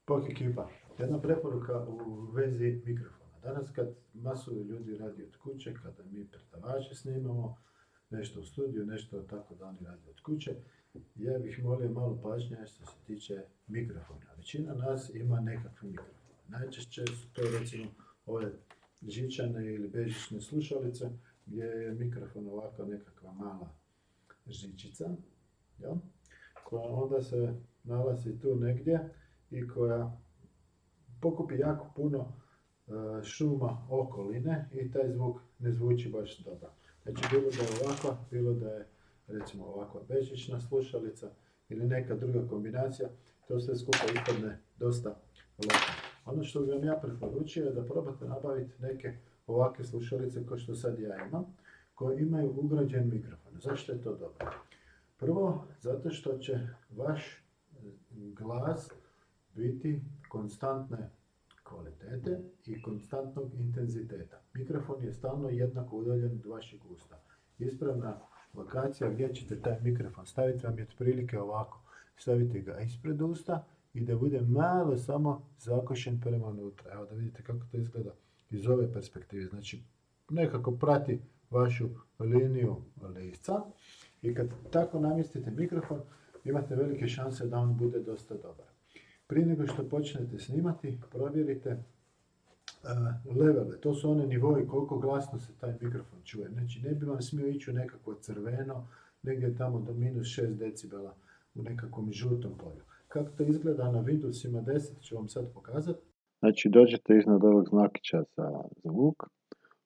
Bok ekipa, jedna preporuka u vezi mikrofona. Danas kad masu ljudi radi od kuće, kada mi predavače snimamo, nešto u studiju, nešto tako da oni radi od kuće, ja bih molio malo pažnje što se tiče mikrofona. Većina nas ima nekakve mikrofone. Najčešće su to recimo ove žičane ili bežične slušalice gdje je mikrofon ovako nekakva mala žičica, jel? Koja onda se nalazi tu negdje i koja pokupi jako puno šuma okoline i taj zvuk ne zvuči baš dobro. Znači bilo da je ovakva, bilo da je recimo ovakva bežična slušalica ili neka druga kombinacija, to sve skupa ispadne dosta loše. Ono što bih vam ja preporučio je da probate nabaviti neke ovakve slušalice kao što sad ja imam, koje imaju ugrađen mikrofon. Zašto je to dobro? Prvo, zato što će vaš glas biti konstantne kvalitete i konstantnog intenziteta. Mikrofon je stalno jednako udaljen od vašeg usta. Ispravna lokacija gdje ćete taj mikrofon staviti vam je otprilike ovako. Stavite ga ispred usta i da bude malo samo zakošen prema unutra. Evo da vidite kako to izgleda iz ove perspektive. Znači nekako prati vašu liniju lisca i kad tako namjestite mikrofon imate velike šanse da on bude dosta dobar. Prije nego što počnete snimati, provjerite levele, to su one nivoji koliko glasno se taj mikrofon čuje. Znači ne bi vam smio ići u nekakvo crveno, negdje tamo do minus 6 decibela u nekakvom žutom polju. Kako to izgleda na Windowsima 10 ću vam sad pokazati. Znači dođete iznad ovog znakića za zvuk,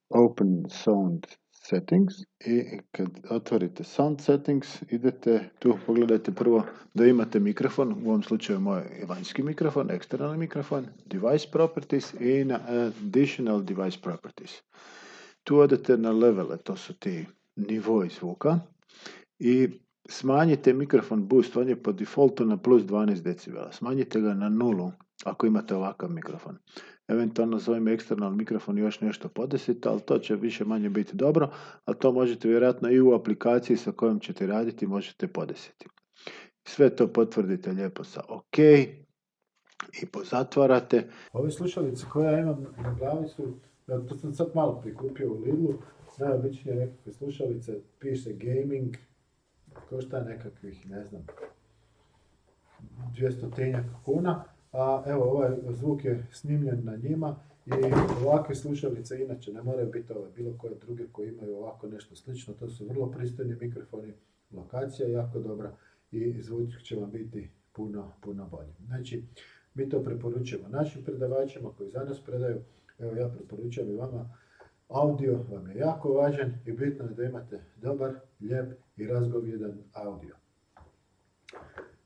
Open Sound Settings i kad otvorite Sound Settings idete tu, pogledajte prvo da imate mikrofon, u ovom slučaju moj vanjski mikrofon, eksternalni mikrofon, Device Properties i na Additional Device Properties. Tu odete na levele, to su ti nivoi zvuka i smanjite mikrofon boost, on je po defaultu na plus 12 decibela, smanjite ga na nulu ako imate ovakav mikrofon. Eventualno za ovim eksternalnim mikrofon još nešto podesiti, ali to će više manje biti dobro, ali to možete vjerojatno i u aplikaciji sa kojom ćete raditi možete podesiti. Sve to potvrdite lijepo sa OK i pozatvarate. Ove slušalice koje ja imam na glavi su, to sam sad malo prikupio u Lidlu, najobičnije nekakve slušalice, piše gaming, košta nekakvih, ne znam, 200 kuna. A evo, ovaj zvuk je snimljen na njima i ovakve slušalice inače ne moraju biti ove, bilo koje druge koje imaju ovako nešto slično. To su vrlo pristojni mikrofoni, lokacija je jako dobra i zvuk će vam biti puno bolji. Znači, mi to preporučujemo našim predavačima koji za nas predaju. Evo, ja preporučujem i vama. Audio vam je jako važan i bitno je da imate dobar, lijep i razgovjedan audio.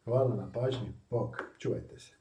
Hvala na pažnji, bok, čuvajte se.